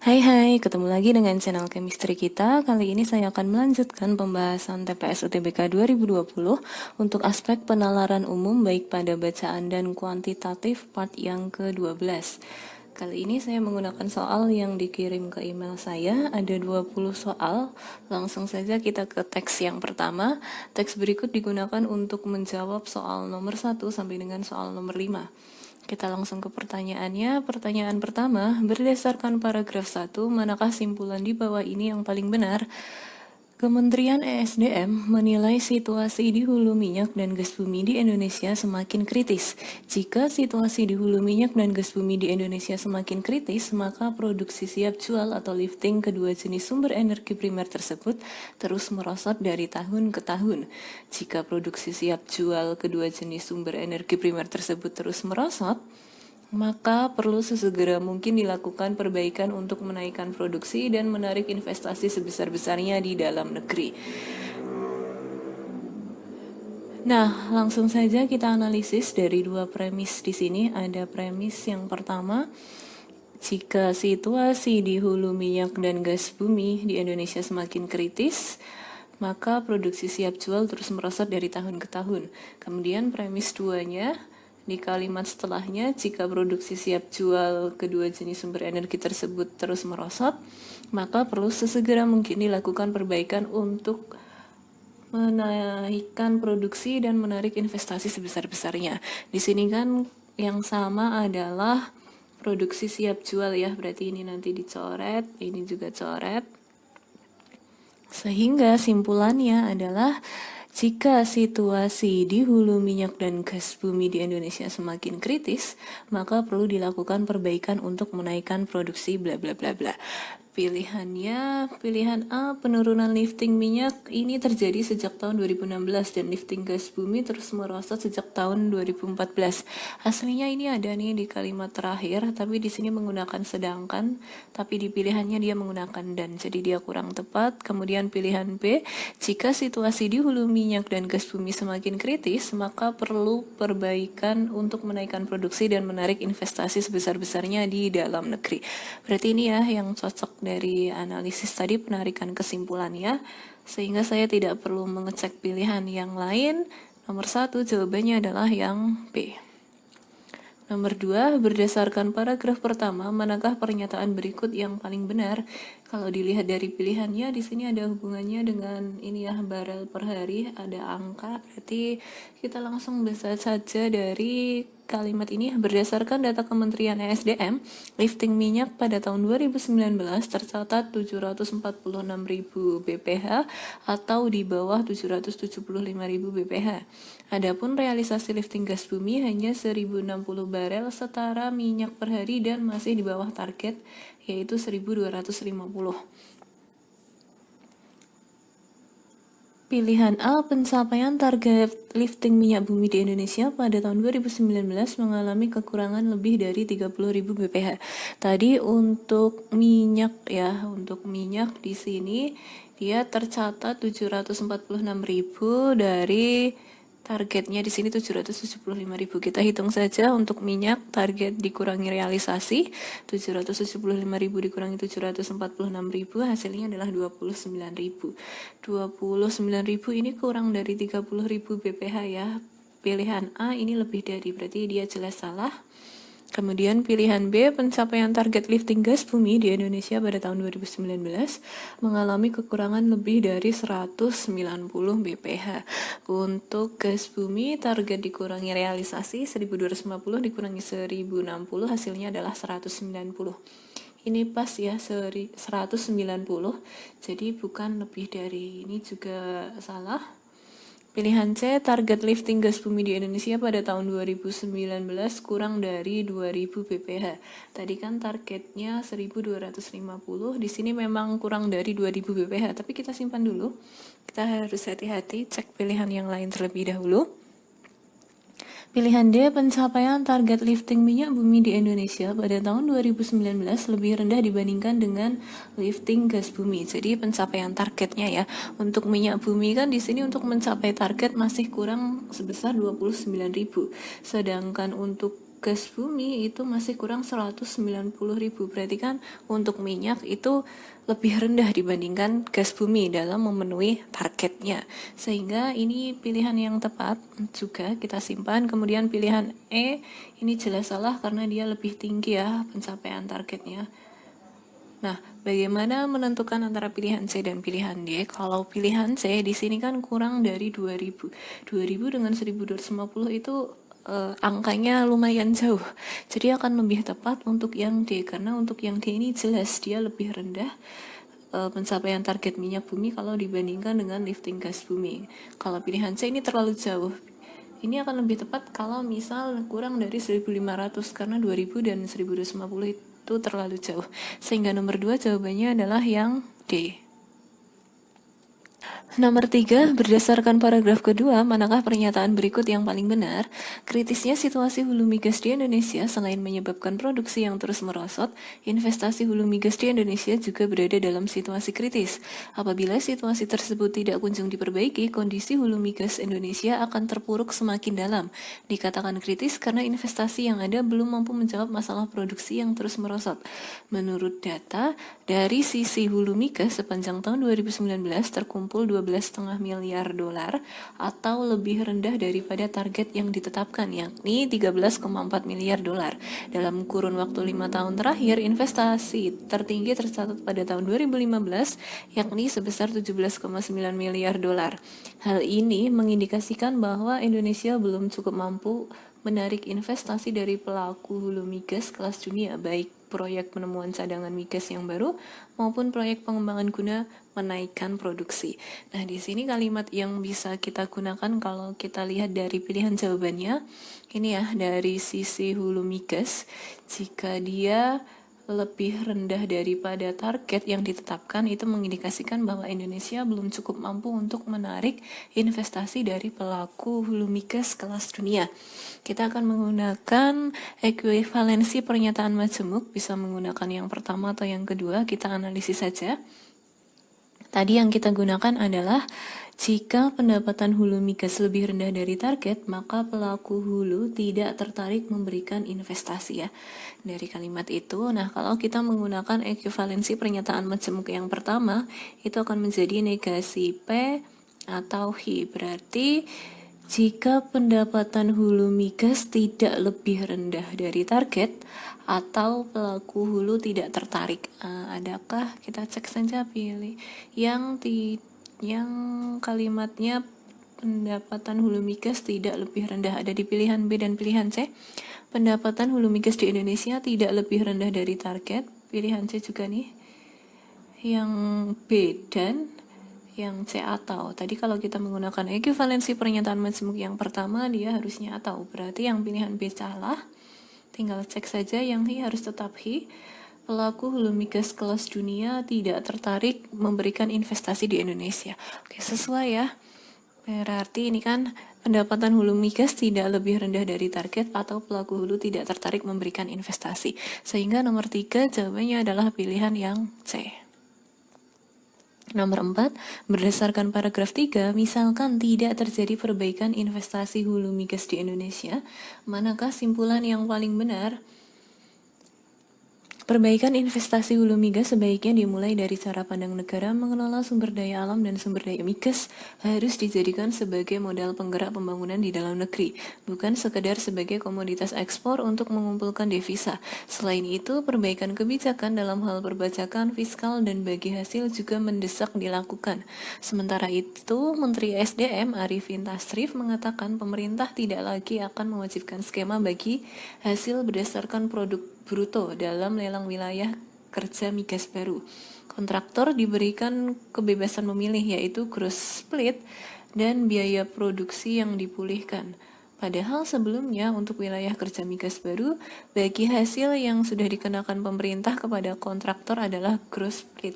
Hai, ketemu lagi dengan channel Chemistry kita. Kali ini saya akan melanjutkan pembahasan TPS UTBK 2020 untuk aspek penalaran umum baik pada bacaan dan kuantitatif part yang ke-12. Kali ini saya menggunakan soal yang dikirim ke email saya, ada 20 soal. Langsung saja kita ke teks yang pertama. Teks berikut digunakan untuk menjawab soal nomor 1 sampai dengan soal nomor 5. Kita langsung ke pertanyaannya. Pertanyaan pertama, berdasarkan paragraf 1, manakah simpulan di bawah ini yang paling benar? Kementerian ESDM menilai situasi di hulu minyak dan gas bumi di Indonesia semakin kritis. Jika situasi di hulu minyak dan gas bumi di Indonesia semakin kritis, maka produksi siap jual atau lifting kedua jenis sumber energi primer tersebut terus merosot dari tahun ke tahun. Jika produksi siap jual kedua jenis sumber energi primer tersebut terus merosot, maka perlu sesegera mungkin dilakukan perbaikan untuk menaikkan produksi dan menarik investasi sebesar-besarnya di dalam negeri. Nah, langsung saja kita analisis dari dua premis di sini. Ada premis yang pertama, jika situasi di hulu minyak dan gas bumi di Indonesia semakin kritis, maka produksi siap jual terus merosot dari tahun ke tahun. Kemudian premis duanya, di kalimat setelahnya, jika produksi siap jual kedua jenis sumber energi tersebut terus merosot, maka perlu sesegera mungkin dilakukan perbaikan untuk menaikkan produksi dan menarik investasi sebesar-besarnya. Di sini kan yang sama adalah produksi siap jual ya, berarti ini nanti dicoret, ini juga coret. Sehingga simpulannya adalah jika situasi di hulu minyak dan gas bumi di Indonesia semakin kritis, maka perlu dilakukan perbaikan untuk menaikkan produksi bla bla bla bla. Pilihannya, pilihan A, penurunan lifting minyak ini terjadi sejak tahun 2016 dan lifting gas bumi terus merosot sejak tahun 2014. Aslinya ini ada nih di kalimat terakhir, tapi di sini menggunakan sedangkan, tapi di pilihannya dia menggunakan dan, jadi dia kurang tepat. Kemudian pilihan B, jika situasi di hulu minyak dan gas bumi semakin kritis, maka perlu perbaikan untuk menaikkan produksi dan menarik investasi sebesar-besarnya di dalam negeri. Berarti ini ya yang cocok dari analisis tadi, penarikan kesimpulannya, sehingga saya tidak perlu mengecek pilihan yang lain. Nomor 1 jawabannya adalah yang B. Nomor 2, berdasarkan paragraf pertama, manakah pernyataan berikut yang paling benar? Kalau dilihat dari pilihannya, di sini ada hubungannya dengan ini ya, barel per hari, ada angka, berarti kita langsung bisa saja dari kalimat ini. Berdasarkan data Kementerian ESDM, lifting minyak pada tahun 2019 tercatat 746.000 bph atau di bawah 775.000 bph. Adapun realisasi lifting gas bumi hanya 1060 barel setara minyak per hari dan masih di bawah target, yaitu 1250. Pilihan A, pencapaian target lifting minyak bumi di Indonesia pada tahun 2019 mengalami kekurangan lebih dari 30.000 bph. Tadi untuk minyak ya, untuk minyak di sini dia tercatat 746.000 dari targetnya di sini 775.000. Kita hitung saja untuk minyak, target dikurangi realisasi, 775.000 dikurangi 746.000, hasilnya adalah 29.000. 29.000 ini kurang dari 30.000 bph ya. Pilihan A ini lebih dari, berarti dia jelas salah. Kemudian pilihan B, pencapaian target lifting gas bumi di Indonesia pada tahun 2019 mengalami kekurangan lebih dari 190 bph. Untuk gas bumi, target dikurangi realisasi 1250 dikurangi 1060, hasilnya adalah 190. Ini pas ya, 190, jadi bukan lebih dari, ini juga salah. Pilihan C, target lifting gas bumi di Indonesia pada tahun 2019 kurang dari 2000 bph. Tadi kan targetnya 1250, di sini memang kurang dari 2000 bph, tapi kita simpan dulu. Kita harus hati-hati cek pilihan yang lain terlebih dahulu. Pilihan D, pencapaian target lifting minyak bumi di Indonesia pada tahun 2019 lebih rendah dibandingkan dengan lifting gas bumi. Jadi pencapaian targetnya ya, untuk minyak bumi kan di sini untuk mencapai target masih kurang sebesar 29.000. Sedangkan untuk gas bumi itu masih kurang 190.000. Berarti kan untuk minyak itu lebih rendah dibandingkan gas bumi dalam memenuhi targetnya. Sehingga ini pilihan yang tepat juga kita simpan. Kemudian pilihan E ini jelas salah karena dia lebih tinggi ya pencapaian targetnya. Nah, bagaimana menentukan antara pilihan C dan pilihan D? Kalau pilihan C di sini kan kurang dari 2000. 2000 dengan 1250 itu angkanya lumayan jauh. Jadi akan lebih tepat untuk yang D karena untuk yang D ini jelas dia lebih rendah pencapaian target minyak bumi kalau dibandingkan dengan lifting gas bumi. Kalau pilihan C ini terlalu jauh. Ini akan lebih tepat kalau misal kurang dari 1500 karena 2000 dan 1250 itu terlalu jauh. Sehingga nomor 2 jawabannya adalah yang D. Nomor 3, berdasarkan paragraf kedua, manakah pernyataan berikut yang paling benar? Kritisnya situasi hulu migas di Indonesia selain menyebabkan produksi yang terus merosot, investasi hulu migas di Indonesia juga berada dalam situasi kritis. Apabila situasi tersebut tidak kunjung diperbaiki, kondisi hulu migas Indonesia akan terpuruk semakin dalam. Dikatakan kritis karena investasi yang ada belum mampu menjawab masalah produksi yang terus merosot. Menurut data, dari sisi hulu migas sepanjang tahun 2019 terkumpul 12,5 miliar dolar atau lebih rendah daripada target yang ditetapkan yakni 13,4 miliar dolar. Dalam kurun waktu 5 tahun terakhir, investasi tertinggi tercatat pada tahun 2015 yakni sebesar 17,9 miliar dolar. Hal ini mengindikasikan bahwa Indonesia belum cukup mampu menarik investasi dari pelaku hulu migas kelas dunia, baik proyek penemuan cadangan migas yang baru maupun proyek pengembangan guna menaikkan produksi. Nah, di sini kalimat yang bisa kita gunakan kalau kita lihat dari pilihan jawabannya, ini ya, dari sisi hulu migas, jika dia lebih rendah daripada target yang ditetapkan, itu mengindikasikan bahwa Indonesia belum cukup mampu untuk menarik investasi dari pelaku hulu migas kelas dunia. Kita akan menggunakan ekuivalensi pernyataan majemuk, bisa menggunakan yang pertama atau yang kedua, kita analisis saja. Tadi yang kita gunakan adalah jika pendapatan hulu migas lebih rendah dari target, maka pelaku hulu tidak tertarik memberikan investasi ya. Dari kalimat itu, nah kalau kita menggunakan ekuivalensi pernyataan majemuk yang pertama, itu akan menjadi negasi P atau Hi. Berarti jika pendapatan hulu migas tidak lebih rendah dari target atau pelaku hulu tidak tertarik, adakah kita cek saja pilih yang kalimatnya pendapatan hulu migas tidak lebih rendah, ada di pilihan B dan pilihan C. Pendapatan hulu migas di Indonesia tidak lebih rendah dari target, pilihan C juga nih, yang B dan yang C atau. Tadi kalau kita menggunakan ekuivalensi pernyataan majemuk yang pertama, dia harusnya atau, berarti yang pilihan B salah. Tinggal cek saja, yang Hi harus tetap Hi. Pelaku hulu migas kelas dunia tidak tertarik memberikan investasi di Indonesia. Oke, sesuai ya. Berarti ini kan pendapatan hulu migas tidak lebih rendah dari target atau pelaku hulu tidak tertarik memberikan investasi. Sehingga nomor 3 jawabannya adalah pilihan yang C. Nomor 4, berdasarkan paragraf 3, misalkan tidak terjadi perbaikan investasi hulu migas di Indonesia, manakah simpulan yang paling benar? Perbaikan investasi hulu migas sebaiknya dimulai dari cara pandang negara mengelola sumber daya alam dan sumber daya migas harus dijadikan sebagai modal penggerak pembangunan di dalam negeri, bukan sekedar sebagai komoditas ekspor untuk mengumpulkan devisa. Selain itu, perbaikan kebijakan dalam hal perpajakan, fiskal, dan bagi hasil juga mendesak dilakukan. Sementara itu, Menteri SDM Arifin Tasrif mengatakan pemerintah tidak lagi akan mewajibkan skema bagi hasil berdasarkan produk bruto dalam lelang wilayah kerja migas baru. Kontraktor diberikan kebebasan memilih, yaitu gross split dan biaya produksi yang dipulihkan. Padahal sebelumnya untuk wilayah kerja migas baru, bagi hasil yang sudah dikenakan pemerintah kepada kontraktor adalah gross split.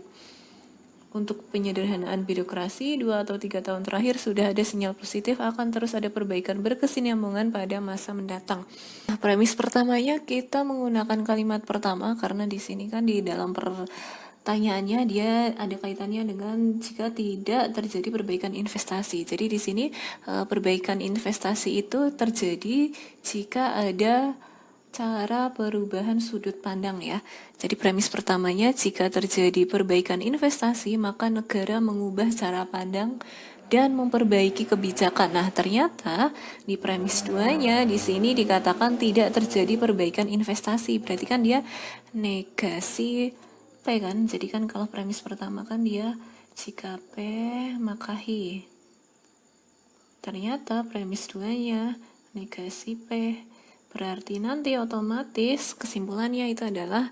Untuk penyederhanaan birokrasi, 2 atau 3 tahun terakhir sudah ada sinyal positif akan terus ada perbaikan berkesinambungan pada masa mendatang. Nah, premis pertamanya kita menggunakan kalimat pertama karena di sini kan di dalam pertanyaannya dia ada kaitannya dengan jika tidak terjadi perbaikan investasi. Jadi di sini perbaikan investasi itu terjadi jika ada cara perubahan sudut pandang ya. Jadi premis pertamanya, jika terjadi perbaikan investasi, maka negara mengubah cara pandang dan memperbaiki kebijakan. Nah, ternyata di premis 2-nya di sini dikatakan tidak terjadi perbaikan investasi. Berarti kan dia negasi P kan? Jadi kan kalau premis pertama kan dia jika P maka Hi. Ternyata premis 2-nya negasi P. Berarti nanti otomatis kesimpulannya itu adalah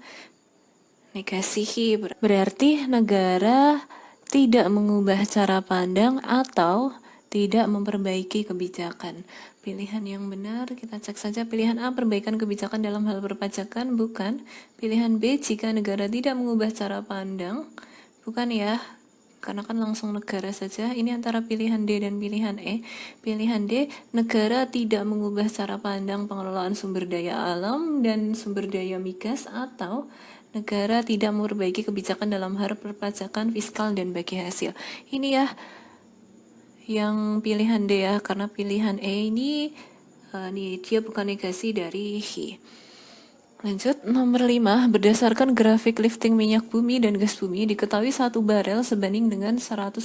negasi Hi. Berarti negara tidak mengubah cara pandang atau tidak memperbaiki kebijakan. Pilihan yang benar, kita cek saja. Pilihan A, perbaikan kebijakan dalam hal perpajakan, bukan. Pilihan B, jika negara tidak mengubah cara pandang, bukan ya, karena kan langsung negara saja. Ini antara pilihan D dan pilihan E. Pilihan D, negara tidak mengubah cara pandang pengelolaan sumber daya alam dan sumber daya migas, atau negara tidak memperbaiki kebijakan dalam hal perpajakan, fiskal, dan bagi hasil. Ini ya yang pilihan D ya, karena pilihan E ini dia bukan negasi dari Hi. Lanjut, nomor 5, berdasarkan grafik lifting minyak bumi dan gas bumi, diketahui 1 barel sebanding dengan 159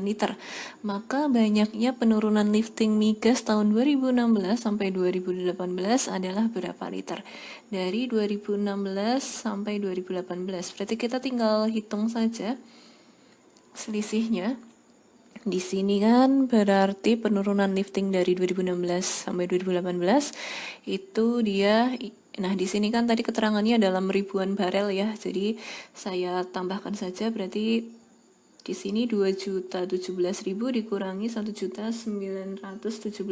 liter. Maka banyaknya penurunan lifting migas tahun 2016 sampai 2018 adalah berapa liter? Dari 2016 sampai 2018, berarti kita tinggal hitung saja selisihnya. Di sini kan berarti penurunan lifting dari 2016 sampai 2018 itu dia. Nah, di sini kan tadi keterangannya dalam ribuan barel ya. Jadi saya tambahkan saja, berarti di sini 2.017.000 dikurangi 1.917.000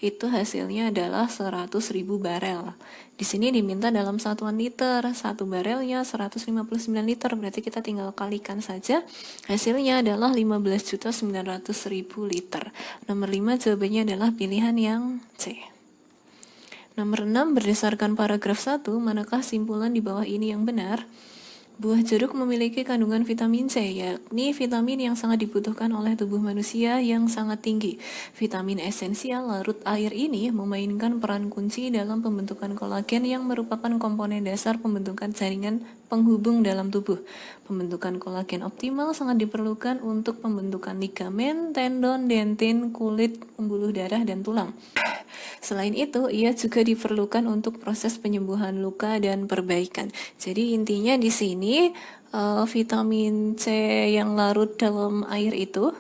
itu hasilnya adalah 100.000 barel. Di sini diminta dalam satuan liter, 1 barelnya 159 liter, berarti kita tinggal kalikan saja. Hasilnya adalah 15.900.000 liter. Nomor 5 jawabannya adalah pilihan yang C. Nomor 6, berdasarkan paragraf 1, manakah simpulan di bawah ini yang benar? Buah jeruk memiliki kandungan vitamin C, yakni vitamin yang sangat dibutuhkan oleh tubuh manusia yang sangat tinggi. Vitamin esensial larut air ini memainkan peran kunci dalam pembentukan kolagen yang merupakan komponen dasar pembentukan jaringan penghubung dalam tubuh. Pembentukan kolagen optimal sangat diperlukan untuk pembentukan ligamen, tendon, dentin, kulit, pembuluh darah, dan tulang. Selain itu, ia juga diperlukan untuk proses penyembuhan luka dan perbaikan. Jadi intinya di sini vitamin C yang larut dalam air itu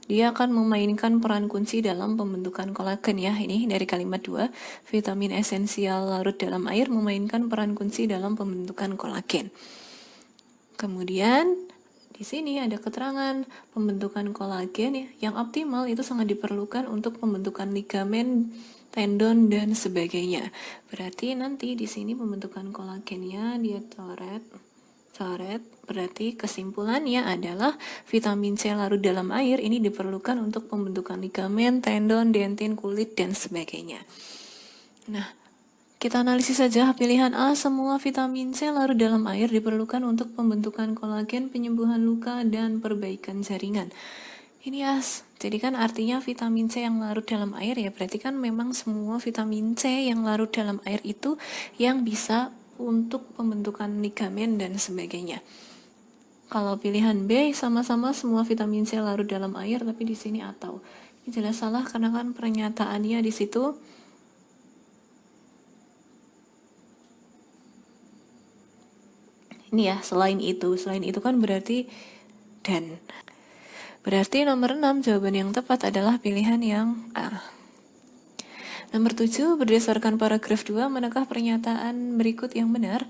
dia akan memainkan peran kunci dalam pembentukan kolagen ya. Ini dari kalimat 2, vitamin esensial larut dalam air memainkan peran kunci dalam pembentukan kolagen. Kemudian di sini ada keterangan pembentukan kolagen yang optimal itu sangat diperlukan untuk pembentukan ligamen, tendon, dan sebagainya. Berarti nanti di sini pembentukan kolagennya dia coret. Berarti kesimpulannya adalah vitamin C larut dalam air ini diperlukan untuk pembentukan ligamen, tendon, dentin, kulit, dan sebagainya. Nah, kita analisis saja. Pilihan A, semua vitamin C larut dalam air diperlukan untuk pembentukan kolagen, penyembuhan luka, dan perbaikan jaringan. Ini ya, jadi kan artinya vitamin C yang larut dalam air ya, berarti kan memang semua vitamin C yang larut dalam air itu yang bisa untuk pembentukan ligamen dan sebagainya. Kalau pilihan B, sama-sama semua vitamin C larut dalam air, tapi di sini atau. Ini jelas salah karena kan pernyataannya di situ ini ya, selain itu kan berarti dan. Berarti nomor 6 jawaban yang tepat adalah pilihan yang A. Nomor 7, berdasarkan paragraf 2, manakah pernyataan berikut yang benar?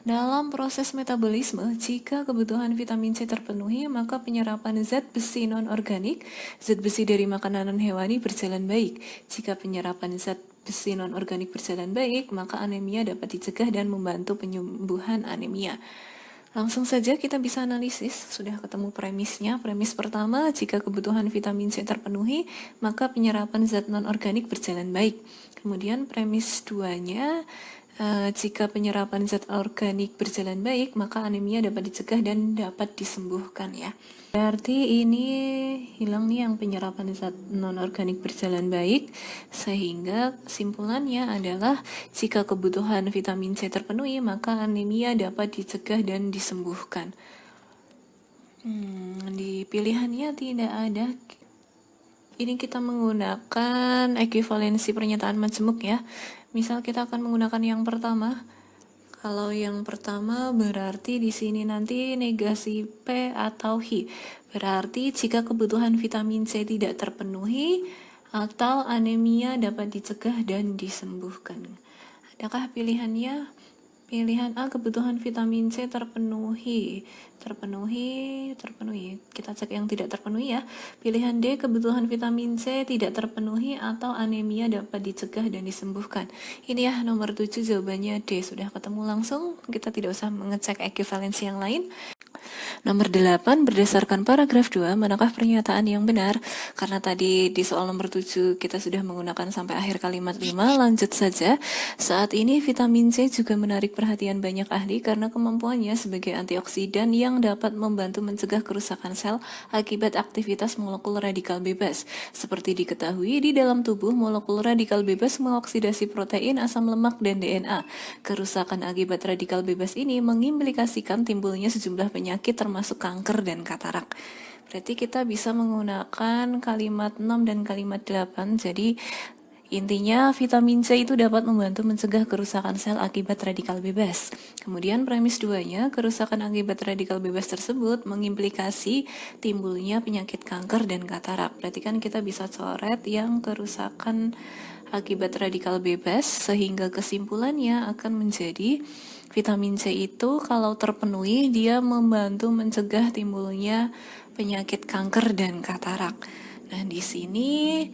Dalam proses metabolisme, jika kebutuhan vitamin C terpenuhi, maka penyerapan zat besi non-organik, zat besi dari makanan hewani berjalan baik. Jika penyerapan zat besi non-organik berjalan baik, maka anemia dapat dicegah dan membantu penyembuhan anemia. Langsung saja kita bisa analisis, sudah ketemu premisnya. Premis pertama, jika kebutuhan vitamin C terpenuhi, maka penyerapan zat non-organik berjalan baik. Kemudian premis 2-nya, Jika penyerapan zat organik berjalan baik, maka anemia dapat dicegah dan dapat disembuhkan ya. Berarti ini hilang nih yang penyerapan zat non-organik berjalan baik, sehingga kesimpulannya adalah jika kebutuhan vitamin C terpenuhi, maka anemia dapat dicegah dan disembuhkan. Di pilihannya tidak ada. Ini kita menggunakan ekuivalensi pernyataan majemuk ya. Misal kita akan menggunakan yang pertama. Kalau yang pertama berarti di sini nanti negasi P atau Hi. Berarti jika kebutuhan vitamin C tidak terpenuhi atau anemia dapat dicegah dan disembuhkan. Adakah pilihannya? Pilihan A, kebutuhan vitamin C terpenuhi. Kita cek yang tidak terpenuhi ya. Pilihan D, kebutuhan vitamin C tidak terpenuhi atau anemia dapat dicegah dan disembuhkan. Ini ya nomor 7 jawabannya D. Sudah ketemu langsung, kita tidak usah mengecek ekuivalensi yang lain. Nomor 8, berdasarkan paragraf 2, manakah pernyataan yang benar? Karena tadi di soal nomor 7 kita sudah menggunakan sampai akhir kalimat 5, lanjut saja. Saat ini vitamin C juga menarik perhatian banyak ahli karena kemampuannya sebagai antioksidan yang dapat membantu mencegah kerusakan sel akibat aktivitas molekul radikal bebas. Seperti diketahui, di dalam tubuh molekul radikal bebas mengoksidasi protein, asam lemak, dan DNA. Kerusakan akibat radikal bebas ini mengimplikasikan timbulnya sejumlah penyakit termasuk kanker dan katarak. Berarti kita bisa menggunakan kalimat 6 dan kalimat 8. Jadi intinya vitamin C itu dapat membantu mencegah kerusakan sel akibat radikal bebas. Kemudian premis 2-nya, kerusakan akibat radikal bebas tersebut mengimplikasi timbulnya penyakit kanker dan katarak. Berarti kan kita bisa coret yang kerusakan akibat radikal bebas, sehingga kesimpulannya akan menjadi vitamin C itu kalau terpenuhi dia membantu mencegah timbulnya penyakit kanker dan katarak. Nah, di sini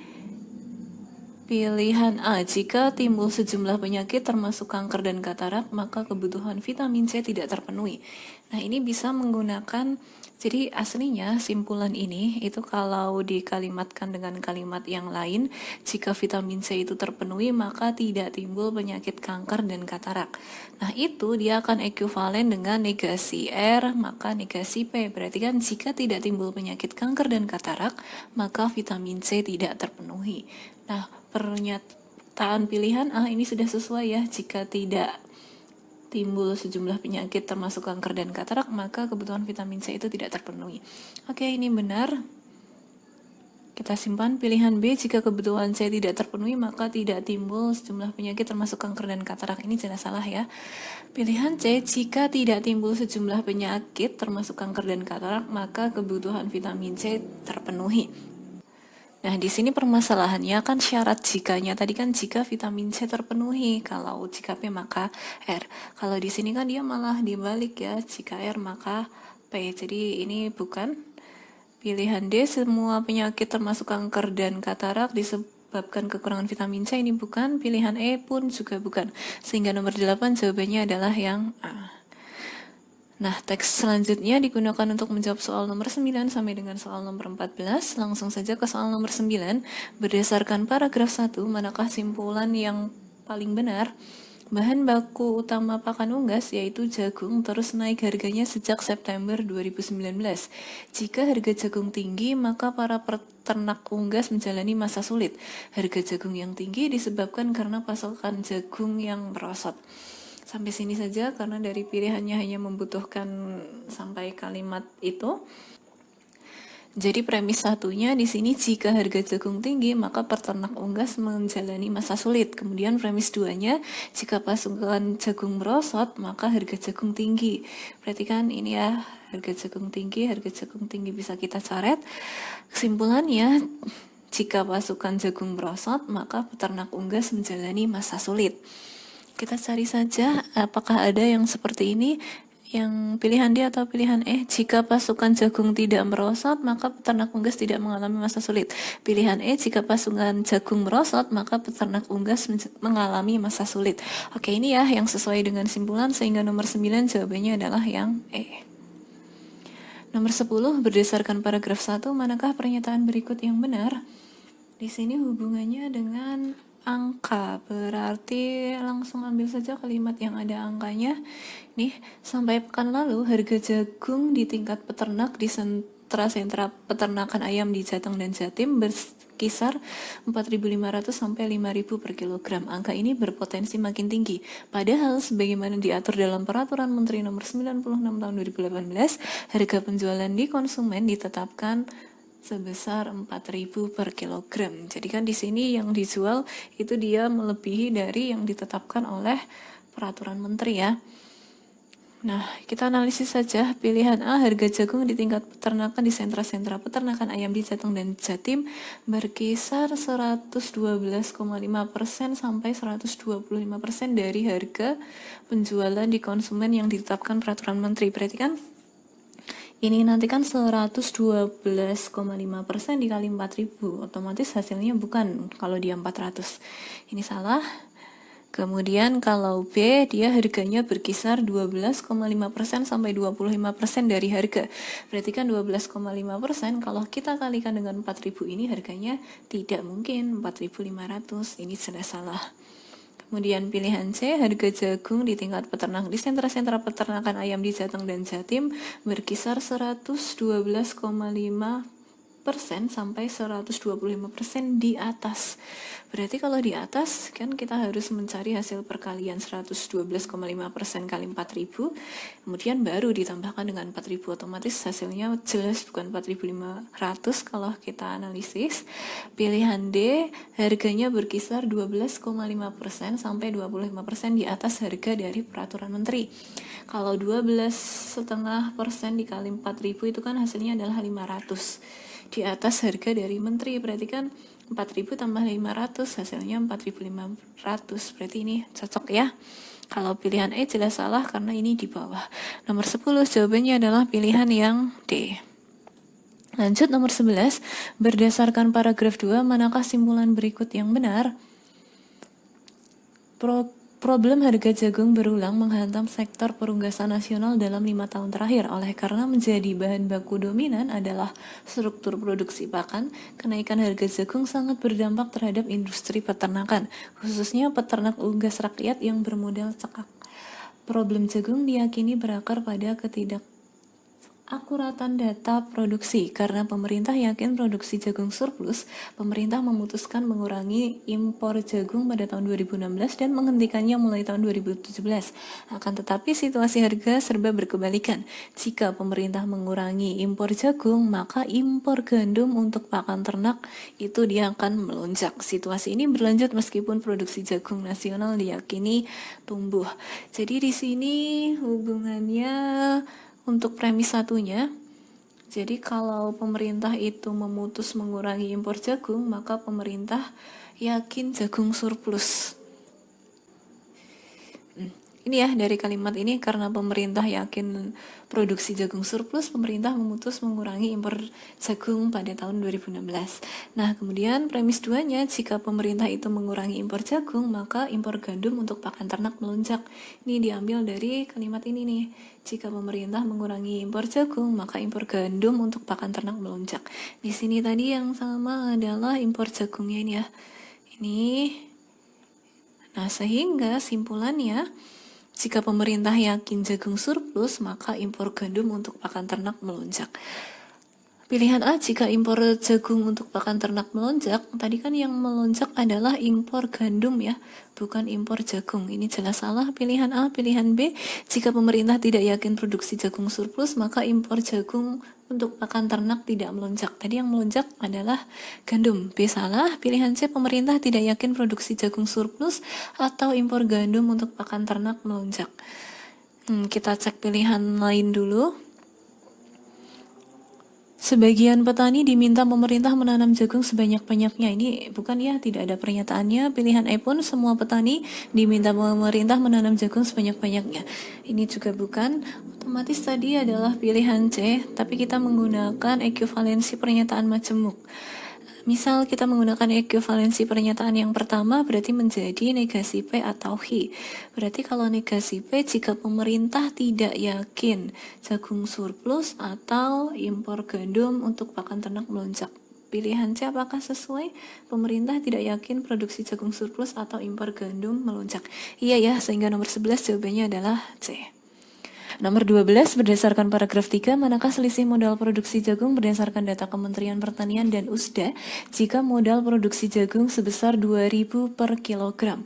pilihan A, jika timbul sejumlah penyakit termasuk kanker dan katarak, maka kebutuhan vitamin C tidak terpenuhi. Nah, ini bisa menggunakan, jadi aslinya simpulan ini itu kalau dikalimatkan dengan kalimat yang lain, jika vitamin C itu terpenuhi maka tidak timbul penyakit kanker dan katarak. Nah, itu dia akan ekuivalen dengan negasi R maka negasi P. Berarti kan jika tidak timbul penyakit kanker dan katarak, maka vitamin C tidak terpenuhi. Nah, pernyataan pilihan A ini sudah sesuai ya. Jika tidak timbul sejumlah penyakit termasuk kanker dan katarak, maka kebutuhan vitamin C itu tidak terpenuhi. Oke, ini benar. Kita simpan. Pilihan B, jika kebutuhan C tidak terpenuhi, maka tidak timbul sejumlah penyakit termasuk kanker dan katarak. Ini jelas salah ya. Pilihan C, jika tidak timbul sejumlah penyakit termasuk kanker dan katarak, maka kebutuhan vitamin C terpenuhi. Nah, di sini permasalahannya kan syarat jikanya. Tadi kan jika vitamin C terpenuhi, kalau jika P maka R. Kalau di sini kan dia malah dibalik ya, jika R maka P. Jadi ini bukan. Pilihan D, semua penyakit termasuk kanker dan katarak disebabkan kekurangan vitamin C, ini bukan. Pilihan E pun juga bukan. Sehingga nomor 8 jawabannya adalah yang A. Nah, teks selanjutnya digunakan untuk menjawab soal nomor 9 sampai dengan soal nomor 14. Langsung saja ke soal nomor 9. Berdasarkan paragraf 1, manakah simpulan yang paling benar? Bahan baku utama pakan unggas yaitu jagung terus naik harganya sejak September 2019. Jika harga jagung tinggi, maka para peternak unggas menjalani masa sulit. Harga jagung yang tinggi disebabkan karena pasokan jagung yang merosot. Sampai sini saja karena dari pilihannya hanya membutuhkan sampai kalimat itu. Jadi premis satunya di sini jika harga jagung tinggi maka peternak unggas menjalani masa sulit. Kemudian premis 2-nya jika pasokan jagung merosot maka harga jagung tinggi. Berarti kan ini ya harga jagung tinggi bisa kita coret. Kesimpulannya jika pasokan jagung merosot maka peternak unggas menjalani masa sulit. Kita cari saja apakah ada yang seperti ini, yang pilihan D atau pilihan E. Jika pasukan jagung tidak merosot, maka peternak unggas tidak mengalami masa sulit. Pilihan E, jika pasukan jagung merosot, maka peternak unggas mengalami masa sulit. Oke, ini ya yang sesuai dengan simpulan, sehingga nomor 9 jawabannya adalah yang E. Nomor 10, berdasarkan paragraf 1, manakah pernyataan berikut yang benar? Di sini hubungannya dengan angka, berarti langsung ambil saja kalimat yang ada angkanya. Nih, sampai pekan lalu harga jagung di tingkat peternak di sentra-sentra peternakan ayam di Jateng dan Jatim berkisar 4.500 sampai 5.000 per kilogram. Angka ini berpotensi makin tinggi. Padahal sebagaimana diatur dalam Peraturan Menteri Nomor 96 Tahun 2018, harga penjualan di konsumen ditetapkan sebesar 4.000 per kilogram. Jadi kan di sini yang dijual itu dia melebihi dari yang ditetapkan oleh peraturan menteri ya. Nah, kita analisis saja. Pilihan A, harga jagung di tingkat peternakan di sentra-sentra peternakan ayam di Jateng dan Jatim berkisar 112,5% sampai 125% dari harga penjualan di konsumen yang ditetapkan peraturan menteri. Berarti kan ini nanti kan 112,5% dikali 4.000, otomatis hasilnya bukan kalau dia 400. Ini salah. Kemudian kalau B, dia harganya berkisar 12,5% sampai 25% dari harga. Berarti kan 12,5% kalau kita kalikan dengan 4.000 ini harganya tidak mungkin 4.500. Ini sudah salah. Kemudian pilihan C, harga jagung di tingkat peternak di sentra-sentra peternakan ayam di Jateng dan Jatim berkisar 112,5% sampai 125% di atas. Berarti kalau di atas kan kita harus mencari hasil perkalian 112,5% kali 4.000, kemudian baru ditambahkan dengan 4.000, otomatis hasilnya jelas bukan 4.500 kalau kita analisis. Pilihan D, harganya berkisar 12,5% sampai 25% di atas harga dari peraturan menteri. Kalau 12,5% dikali 4.000 itu kan hasilnya adalah 500 di atas harga dari menteri. Berarti kan 4.000 tambah 500 hasilnya 4.500. Berarti ini cocok ya. Kalau pilihan E jelas salah karena ini di bawah. Nomor 10 jawabannya adalah pilihan yang D. Lanjut nomor 11, berdasarkan paragraf 2, manakah simpulan berikut yang benar? Problem harga jagung berulang menghantam sektor perunggasan nasional dalam 5 tahun terakhir. Oleh karena menjadi bahan baku dominan adalah struktur produksi pakan, kenaikan harga jagung sangat berdampak terhadap industri peternakan, khususnya peternak unggas rakyat yang bermodal cekak. Problem jagung diyakini berakar pada ketidakakuratan data produksi. Karena pemerintah yakin produksi jagung surplus, pemerintah memutuskan mengurangi impor jagung pada tahun 2016 dan menghentikannya mulai tahun 2017. Akan tetapi situasi harga serba berkebalikan. Jika pemerintah mengurangi impor jagung, maka impor gandum untuk pakan ternak itu dia akan melonjak. Situasi ini berlanjut meskipun produksi jagung nasional diyakini tumbuh. Jadi di sini hubungannya untuk premis satunya, jadi kalau pemerintah itu memutus mengurangi impor jagung, maka pemerintah yakin jagung surplus. Ini ya dari kalimat ini, karena pemerintah yakin produksi jagung surplus, pemerintah memutus mengurangi impor jagung pada tahun 2016. Nah, kemudian premis 2-nya, jika pemerintah itu mengurangi impor jagung, maka impor gandum untuk pakan ternak melonjak. Ini diambil dari kalimat ini nih. Jika pemerintah mengurangi impor jagung, maka impor gandum untuk pakan ternak melonjak. Di sini tadi yang sama adalah impor jagungnya ini ya. Ini. Nah, sehingga simpulannya, jika pemerintah yakin jagung surplus, maka impor gandum untuk pakan ternak melonjak. Pilihan A, jika impor jagung untuk pakan ternak melonjak, tadi kan yang melonjak adalah impor gandum ya, bukan impor jagung. Ini jelas salah. Pilihan A. Pilihan B, jika pemerintah tidak yakin produksi jagung surplus, maka impor jagung untuk pakan ternak tidak melonjak. Tadi yang melonjak adalah gandum. B salah. Pilihan C, pemerintah tidak yakin produksi jagung surplus atau impor gandum untuk pakan ternak melonjak. Kita cek pilihan lain dulu. Sebagian petani diminta pemerintah menanam jagung sebanyak-banyaknya. Ini bukan ya, tidak ada pernyataannya. Pilihan E pun, semua petani diminta pemerintah menanam jagung sebanyak-banyaknya. Ini juga bukan. Otomatis tadi adalah pilihan C, tapi kita menggunakan ekuivalensi pernyataan majemuk. Misal kita menggunakan ekuivalensi pernyataan yang pertama, berarti menjadi negasi P atau Hi. Berarti kalau negasi P, jika pemerintah tidak yakin jagung surplus atau impor gandum untuk pakan ternak melonjak. Pilihan C apakah sesuai? Pemerintah tidak yakin produksi jagung surplus atau impor gandum melonjak. Iya ya, sehingga nomor 11 jawabannya adalah C. Nomor 12, berdasarkan paragraf 3, manakah selisih modal produksi jagung berdasarkan data Kementerian Pertanian dan USDA jika modal produksi jagung sebesar 2.000 per kilogram?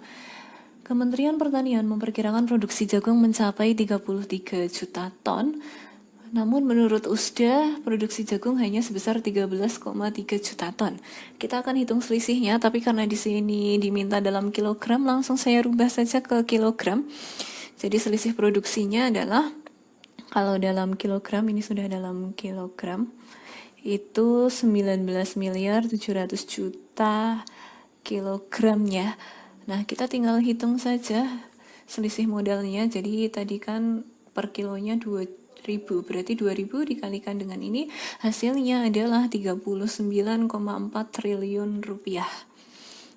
Kementerian Pertanian memperkirakan produksi jagung mencapai 33 juta ton, namun menurut USDA, produksi jagung hanya sebesar 13,3 juta ton. Kita akan hitung selisihnya, tapi karena di sini diminta dalam kilogram, langsung saya rubah saja ke kilogram. Jadi selisih produksinya adalah, kalau dalam kilogram, ini sudah dalam kilogram, itu 19 miliar 700 juta kilogramnya. Nah, kita tinggal hitung saja selisih modalnya. Jadi tadi kan per kilonya 2.000, berarti 2.000 dikalikan dengan ini, hasilnya adalah 39,4 triliun rupiah.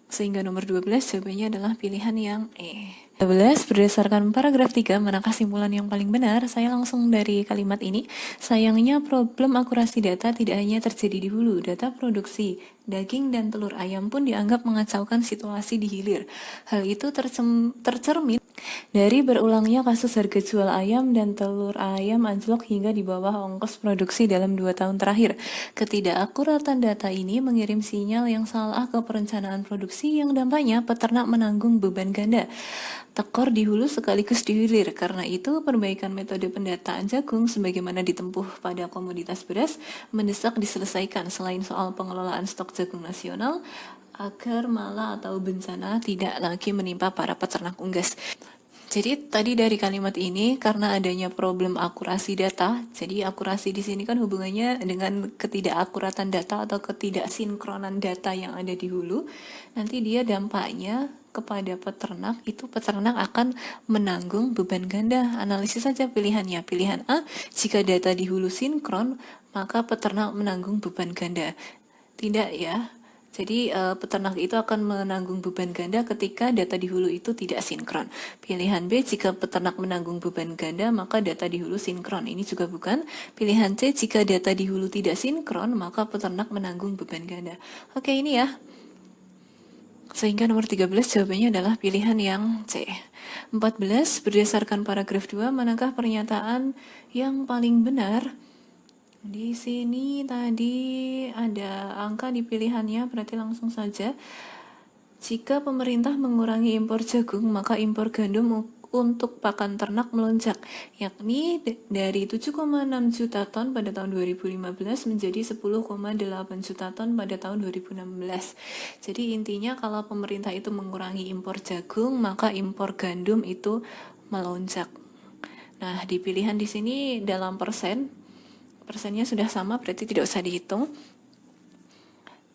Sehingga nomor 12 jawabannya adalah pilihan yang E. 12, berdasarkan paragraf 3, manakah simpulan yang paling benar? Saya langsung dari kalimat ini. Sayangnya problem akurasi data tidak hanya terjadi di hulu. Data produksi daging dan telur ayam pun dianggap mengacaukan situasi di hilir. Hal itu tercermin dari berulangnya kasus harga jual ayam dan telur ayam anjlok hingga di bawah ongkos produksi dalam 2 tahun terakhir. Ketidakakuratan data ini mengirim sinyal yang salah ke perencanaan produksi yang dampaknya peternak menanggung beban ganda. Tekor di hulu sekaligus di hilir. Karena itu, perbaikan metode pendataan jagung sebagaimana ditempuh pada komoditas beras mendesak diselesaikan selain soal pengelolaan stok jagung nasional, agar malah atau bencana tidak lagi menimpa para peternak unggas. Jadi tadi dari kalimat ini, karena adanya problem akurasi data, jadi akurasi di sini kan hubungannya dengan ketidakakuratan data atau ketidaksinkronan data yang ada di hulu. Nanti dia dampaknya kepada peternak, itu peternak akan menanggung beban ganda. Analisis saja pilihannya. Pilihan A, jika data di hulu sinkron, maka peternak menanggung beban ganda. Tidak ya. Jadi peternak itu akan menanggung beban ganda ketika data di hulu itu tidak sinkron. Pilihan B, jika peternak menanggung beban ganda, maka data di hulu sinkron. Ini juga bukan. Pilihan C, jika data di hulu tidak sinkron, maka peternak menanggung beban ganda. Oke, ini ya. Sehingga nomor 13 jawabannya adalah pilihan yang C. 14, berdasarkan paragraf 2, manakah pernyataan yang paling benar? Di sini tadi ada angka di pilihannya, berarti langsung saja. Jika pemerintah mengurangi impor jagung, maka impor gandum untuk pakan ternak melonjak, yakni dari 7,6 juta ton pada tahun 2015 menjadi 10,8 juta ton pada tahun 2016. Jadi intinya kalau pemerintah itu mengurangi impor jagung, maka impor gandum itu melonjak. Nah, di pilihan di sini dalam persennya sudah sama, berarti tidak usah dihitung.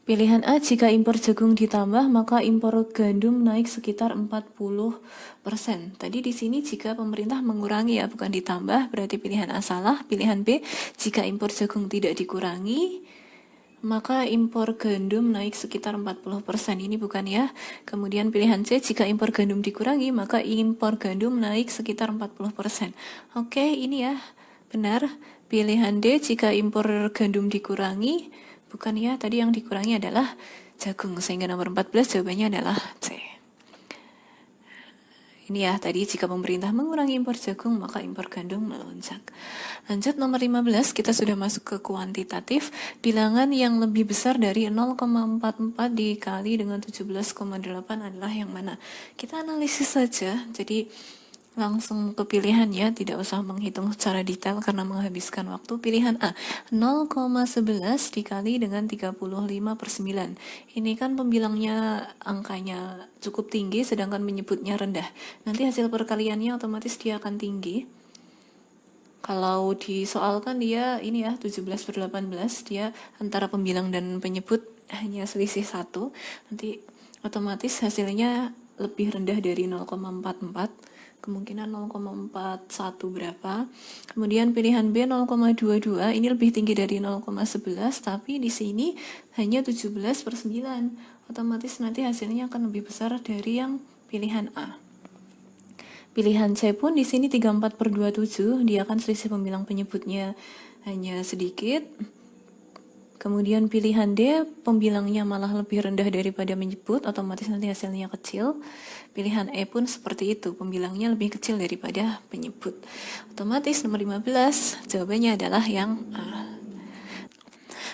Pilihan A, jika impor jagung ditambah, maka impor gandum naik sekitar 40%. Tadi di sini jika pemerintah mengurangi ya, bukan ditambah, berarti pilihan A salah. Pilihan B, jika impor jagung tidak dikurangi, maka impor gandum naik sekitar 40%. Ini bukan ya. Kemudian pilihan C, jika impor gandum dikurangi, maka impor gandum naik sekitar 40%. Oke, ini ya, benar. Pilihan D, jika impor gandum dikurangi, bukan ya, tadi yang dikurangi adalah jagung, sehingga nomor 14 jawabannya adalah C. Ini ya, tadi jika pemerintah mengurangi impor jagung, maka impor gandum melonjak. Lanjut nomor 15, kita sudah masuk ke kuantitatif. Bilangan yang lebih besar dari 0,44 dikali dengan 17,8 adalah yang mana? Kita analisis saja, jadi langsung ke pilihannya, tidak usah menghitung secara detail karena menghabiskan waktu. Pilihan A, 0,11 dikali dengan 35/9. Ini kan pembilangnya angkanya cukup tinggi sedangkan menyebutnya rendah. Nanti hasil perkaliannya otomatis dia akan tinggi. Kalau disoalkan dia ini ya 17/18, dia antara pembilang dan penyebut hanya selisih 1. Nanti otomatis hasilnya lebih rendah dari 0,44, kemungkinan 0,41 berapa. Kemudian pilihan B 0,22, ini lebih tinggi dari 0,11, tapi di sini hanya 17/9. Otomatis nanti hasilnya akan lebih besar dari yang pilihan A. Pilihan C pun di sini 34/27, dia akan selisih pembilang penyebutnya hanya sedikit. Kemudian pilihan D, pembilangnya malah lebih rendah daripada menyebut, otomatis nanti hasilnya kecil. Pilihan E pun seperti itu, pembilangnya lebih kecil daripada penyebut. Otomatis nomor 15, jawabannya adalah yang A.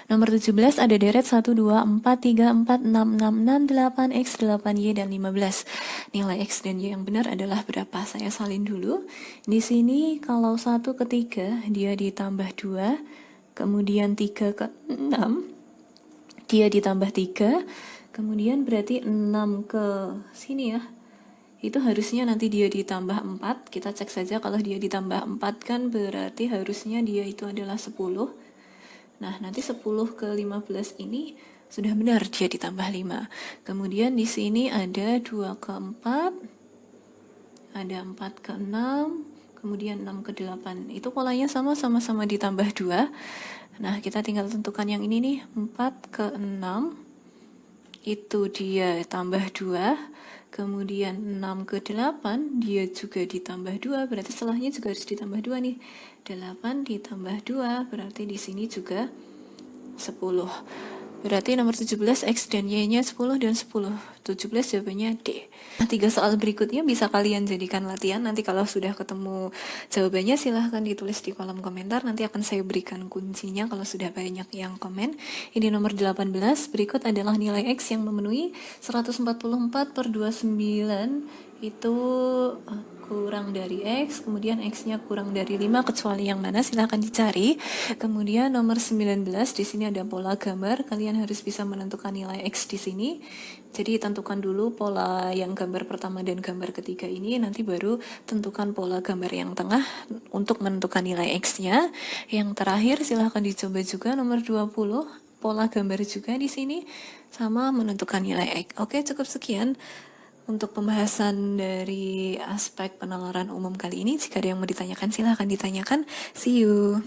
Nomor 17 ada deret 1, 2, 4, 3, 4, 6, 6, 6, 8, X, 8, Y, dan 15. Nilai X dan Y yang benar adalah berapa? Saya salin dulu. Di sini kalau 1 ke 3, dia ditambah 2. Kemudian 3 ke 6, dia ditambah 3. Kemudian berarti 6 ke sini ya. Itu harusnya nanti dia ditambah 4. Kita cek saja kalau dia ditambah 4 kan berarti harusnya dia itu adalah 10. Nah, nanti 10 ke 15 ini sudah benar dia ditambah 5. Kemudian di sini ada 2 ke 4, ada 4 ke 6, kemudian 6 ke 8. Itu polanya sama-sama ditambah 2. Nah, kita tinggal tentukan yang ini nih, 4 ke 6. Itu dia tambah 2. Kemudian 6 ke 8, dia juga ditambah 2. Berarti setelahnya juga harus ditambah 2 nih. 8 ditambah 2, berarti di sini juga 10. Berarti nomor 17 X dan Y-nya 10 dan 10. 17 jawabannya D. Nah, 3 soal berikutnya bisa kalian jadikan latihan. Nanti kalau sudah ketemu jawabannya silahkan ditulis di kolom komentar. Nanti akan saya berikan kuncinya kalau sudah banyak yang komen. Ini nomor 18. Berikut adalah nilai X yang memenuhi 144 per 29. Itu kurang dari X, kemudian X-nya kurang dari 5, kecuali yang mana silahkan dicari. Kemudian nomor 19, di sini ada pola gambar, kalian harus bisa menentukan nilai X di sini. Jadi tentukan dulu pola yang gambar pertama dan gambar ketiga ini, nanti baru tentukan pola gambar yang tengah untuk menentukan nilai X-nya. Yang terakhir silahkan dicoba juga nomor 20, pola gambar juga di sini, sama menentukan nilai X. Oke, cukup sekian untuk pembahasan dari aspek penalaran umum kali ini. Jika ada yang mau ditanyakan, silahkan ditanyakan. See you.